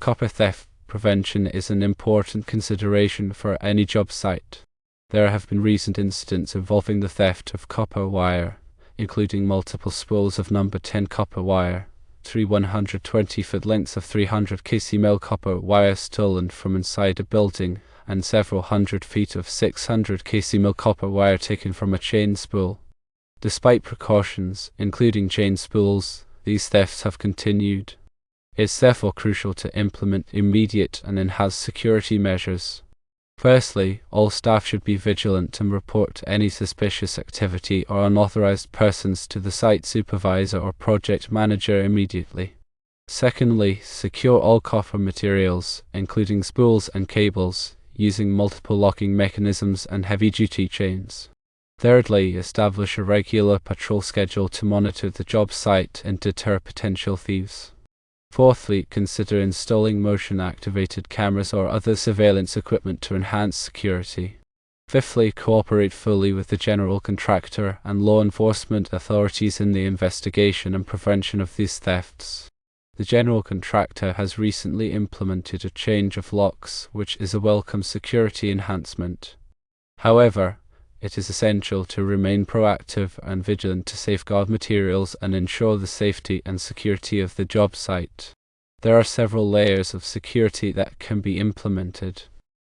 Copper theft prevention is an important consideration for any job site. There have been recent incidents involving the theft of copper wire, including multiple spools of number 10 copper wire, 3 120-foot lengths of 300 kcml copper wire stolen from inside a building, and several hundred feet of 600 kcml copper wire taken from a chain spool. Despite precautions, including chain spools, these thefts have continued. It's therefore crucial to implement immediate and enhanced security measures. Firstly, all staff should be vigilant and report any suspicious activity or unauthorized persons to the site supervisor or project manager immediately. Secondly, secure all copper materials, including spools and cables, using multiple locking mechanisms and heavy-duty chains. Thirdly, establish a regular patrol schedule to monitor the job site and deter potential thieves. Fourthly, consider installing motion-activated cameras or other surveillance equipment to enhance security. Fifthly, cooperate fully with the general contractor and law enforcement authorities in the investigation and prevention of these thefts. The general contractor has recently implemented a change of locks, which is a welcome security enhancement. However, it is essential to remain proactive and vigilant to safeguard materials and ensure the safety and security of the job site. There are several layers of security that can be implemented.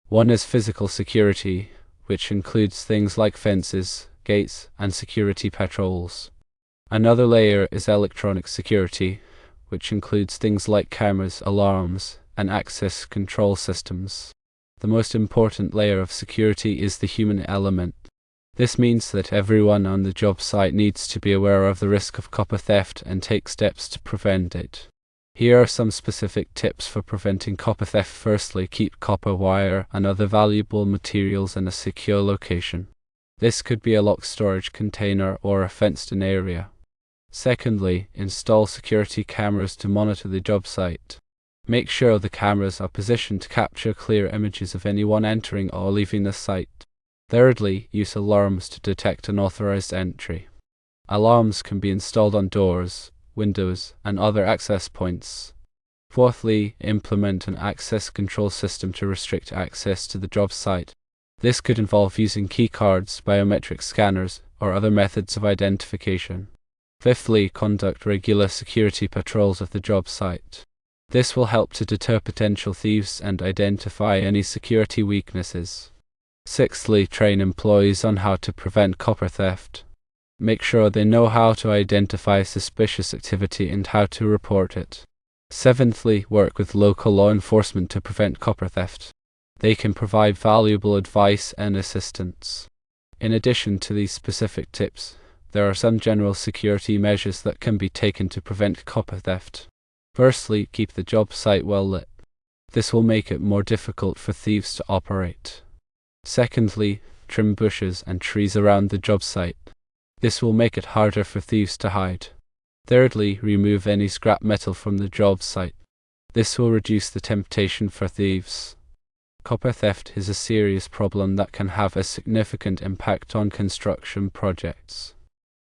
One is physical security, which includes things like fences, gates, and security patrols. Another layer is electronic security, which includes things like cameras, alarms, and access control systems. The most important layer of security is the human element. This means that everyone on the job site needs to be aware of the risk of copper theft and take steps to prevent it. Here are some specific tips for preventing copper theft. Firstly, keep copper wire and other valuable materials in a secure location. This could be a locked storage container or a fenced-in area. Secondly, install security cameras to monitor the job site. Make sure the cameras are positioned to capture clear images of anyone entering or leaving the site. Thirdly, use alarms to detect unauthorized entry. Alarms can be installed on doors, windows, and other access points. Fourthly, implement an access control system to restrict access to the job site. This could involve using key cards, biometric scanners, or other methods of identification. Fifthly, conduct regular security patrols of the job site. This will help to deter potential thieves and identify any security weaknesses. Sixthly, train employees on how to prevent copper theft. Make sure they know how to identify suspicious activity and how to report it. Seventhly, work with local law enforcement to prevent copper theft. They can provide valuable advice and assistance. In addition to these specific tips, there are some general security measures that can be taken to prevent copper theft. Firstly, keep the job site well lit. This will make it more difficult for thieves to operate. Secondly, trim bushes and trees around the job site. This will make it harder for thieves to hide. Thirdly, remove any scrap metal from the job site. This will reduce the temptation for thieves. Copper theft is a serious problem that can have a significant impact on construction projects.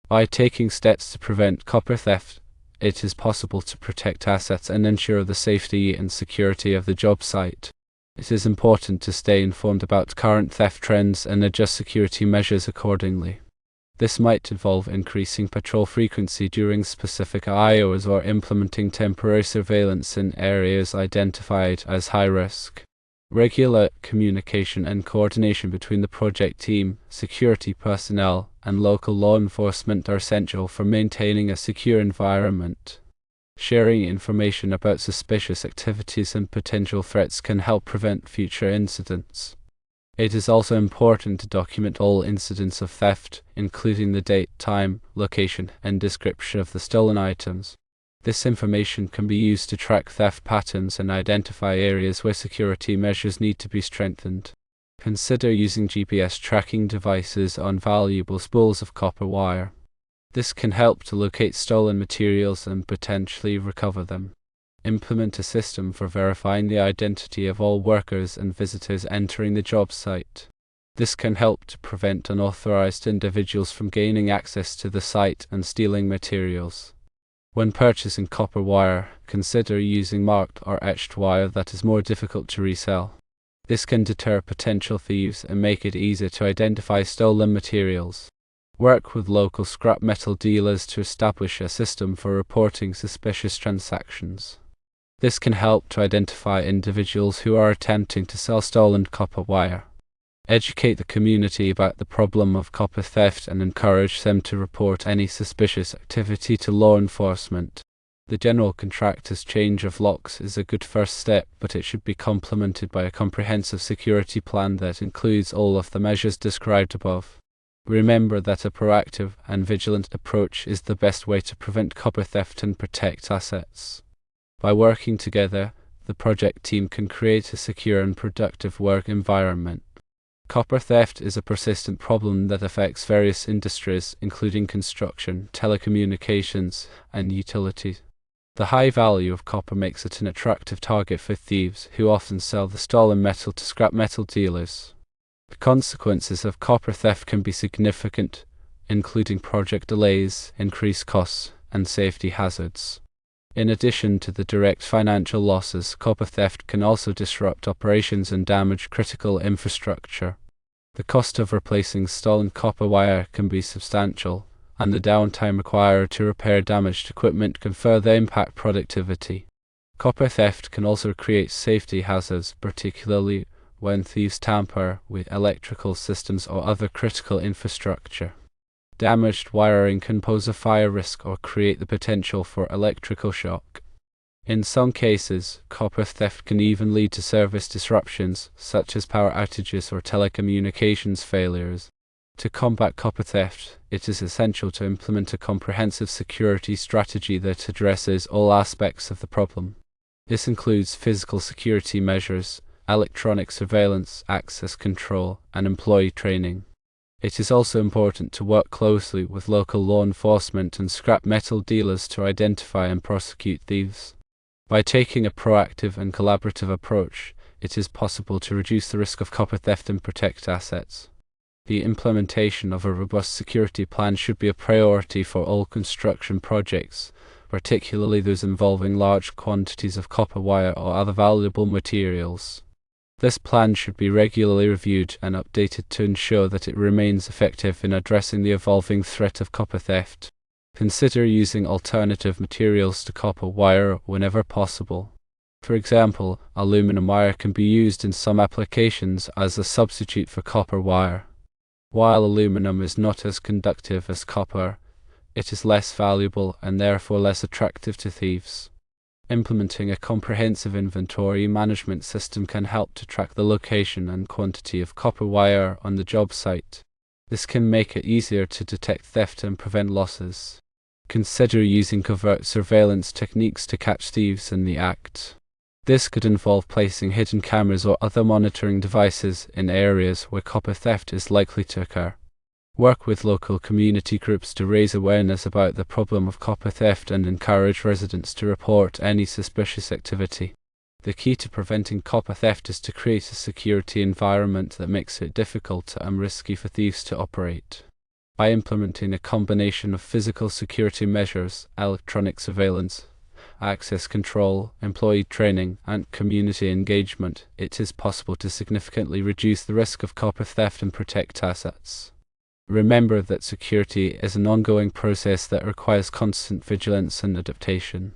By taking steps to prevent copper theft, it is possible to protect assets and ensure the safety and security of the job site. It is important to stay informed about current theft trends and adjust security measures accordingly. This might involve increasing patrol frequency during specific hours or implementing temporary surveillance in areas identified as high risk. Regular communication and coordination between the project team, security personnel, and local law enforcement are essential for maintaining a secure environment. Sharing information about suspicious activities and potential threats can help prevent future incidents. It is also important to document all incidents of theft, including the date, time, location, and description of the stolen items. This information can be used to track theft patterns and identify areas where security measures need to be strengthened. Consider using GPS tracking devices on valuable spools of copper wire. This can help to locate stolen materials and potentially recover them. Implement a system for verifying the identity of all workers and visitors entering the job site. This can help to prevent unauthorized individuals from gaining access to the site and stealing materials. When purchasing copper wire, consider using marked or etched wire that is more difficult to resell. This can deter potential thieves and make it easier to identify stolen materials. Work with local scrap metal dealers to establish a system for reporting suspicious transactions. This can help to identify individuals who are attempting to sell stolen copper wire. Educate the community about the problem of copper theft and encourage them to report any suspicious activity to law enforcement. The general contractor's change of locks is a good first step, but it should be complemented by a comprehensive security plan that includes all of the measures described above. Remember that a proactive and vigilant approach is the best way to prevent copper theft and protect assets. By working together, the project team can create a secure and productive work environment. Copper theft is a persistent problem that affects various industries, including construction, telecommunications, and utilities. The high value of copper makes it an attractive target for thieves, who often sell the stolen metal to scrap metal dealers. The consequences of copper theft can be significant, including project delays, increased costs, and safety hazards. In addition to the direct financial losses, copper theft can also disrupt operations and damage critical infrastructure. The cost of replacing stolen copper wire can be substantial, and the downtime required to repair damaged equipment can further impact productivity. Copper theft can also create safety hazards, particularly when thieves tamper with electrical systems or other critical infrastructure. Damaged wiring can pose a fire risk or create the potential for electrical shock. In some cases, copper theft can even lead to service disruptions, such as power outages or telecommunications failures. To combat copper theft, it is essential to implement a comprehensive security strategy that addresses all aspects of the problem. This includes physical security measures, electronic surveillance, access control, and employee training. It is also important to work closely with local law enforcement and scrap metal dealers to identify and prosecute thieves. By taking a proactive and collaborative approach, it is possible to reduce the risk of copper theft and protect assets. The implementation of a robust security plan should be a priority for all construction projects, particularly those involving large quantities of copper wire or other valuable materials. This plan should be regularly reviewed and updated to ensure that it remains effective in addressing the evolving threat of copper theft. Consider using alternative materials to copper wire whenever possible. For example, aluminum wire can be used in some applications as a substitute for copper wire. While aluminum is not as conductive as copper, it is less valuable and therefore less attractive to thieves. Implementing a comprehensive inventory management system can help to track the location and quantity of copper wire on the job site. This can make it easier to detect theft and prevent losses. Consider using covert surveillance techniques to catch thieves in the act. This could involve placing hidden cameras or other monitoring devices in areas where copper theft is likely to occur. Work with local community groups to raise awareness about the problem of copper theft and encourage residents to report any suspicious activity. The key to preventing copper theft is to create a security environment that makes it difficult and risky for thieves to operate. By implementing a combination of physical security measures, electronic surveillance, access control, employee training, and community engagement, it is possible to significantly reduce the risk of copper theft and protect assets. Remember that security is an ongoing process that requires constant vigilance and adaptation.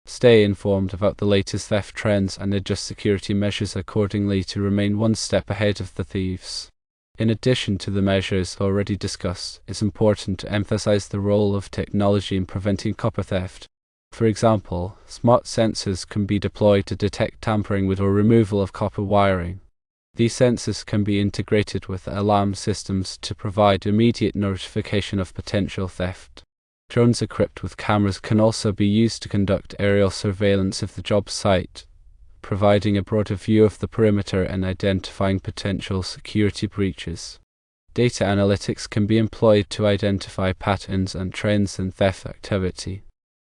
Stay informed about the latest theft trends and adjust security measures accordingly to remain one step ahead of the thieves. In addition to the measures already discussed, it's important to emphasize the role of technology in preventing copper theft. For example, smart sensors can be deployed to detect tampering with or removal of copper wiring. These sensors can be integrated with alarm systems to provide immediate notification of potential theft. Drones equipped with cameras can also be used to conduct aerial surveillance of the job site, providing a broader view of the perimeter and identifying potential security breaches. Data analytics can be employed to identify patterns and trends in theft activity.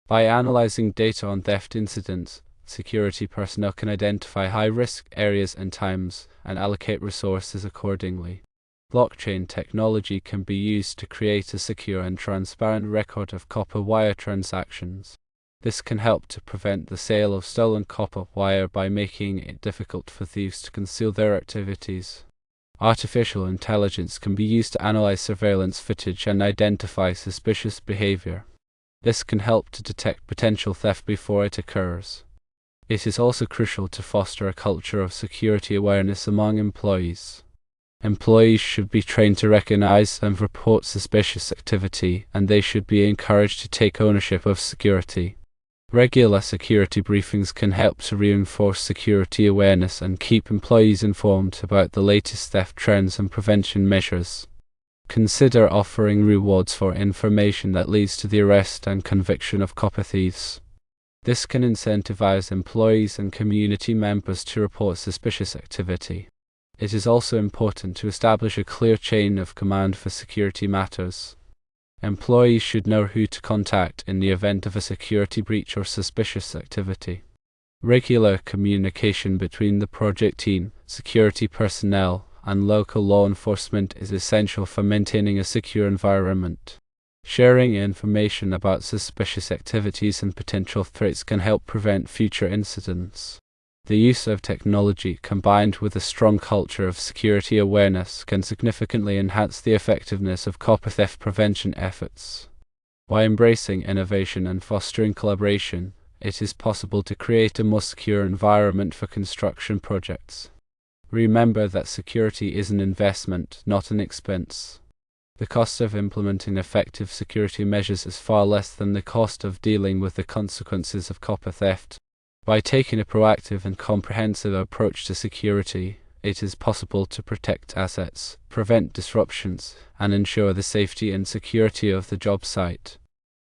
By analyzing data on theft incidents, security personnel can identify high-risk areas and times and allocate resources accordingly. Blockchain technology can be used to create a secure and transparent record of copper wire transactions. This can help to prevent the sale of stolen copper wire by making it difficult for thieves to conceal their activities. Artificial intelligence can be used to analyze surveillance footage and identify suspicious behavior. This can help to detect potential theft before it occurs. It is also crucial to foster a culture of security awareness among employees. Employees should be trained to recognize and report suspicious activity, and they should be encouraged to take ownership of security. Regular security briefings can help to reinforce security awareness and keep employees informed about the latest theft trends and prevention measures. Consider offering rewards for information that leads to the arrest and conviction of copper thieves. This can incentivize employees and community members to report suspicious activity. It is also important to establish a clear chain of command for security matters. Employees should know who to contact in the event of a security breach or suspicious activity. Regular communication between the project team, security personnel, and local law enforcement is essential for maintaining a secure environment. Sharing information about suspicious activities and potential threats can help prevent future incidents. The use of technology combined with a strong culture of security awareness can significantly enhance the effectiveness of copper theft prevention efforts. By embracing innovation and fostering collaboration, it is possible to create a more secure environment for construction projects. Remember that security is an investment, not an expense. The cost of implementing effective security measures is far less than the cost of dealing with the consequences of copper theft. By taking a proactive and comprehensive approach to security, it is possible to protect assets, prevent disruptions, and ensure the safety and security of the job site.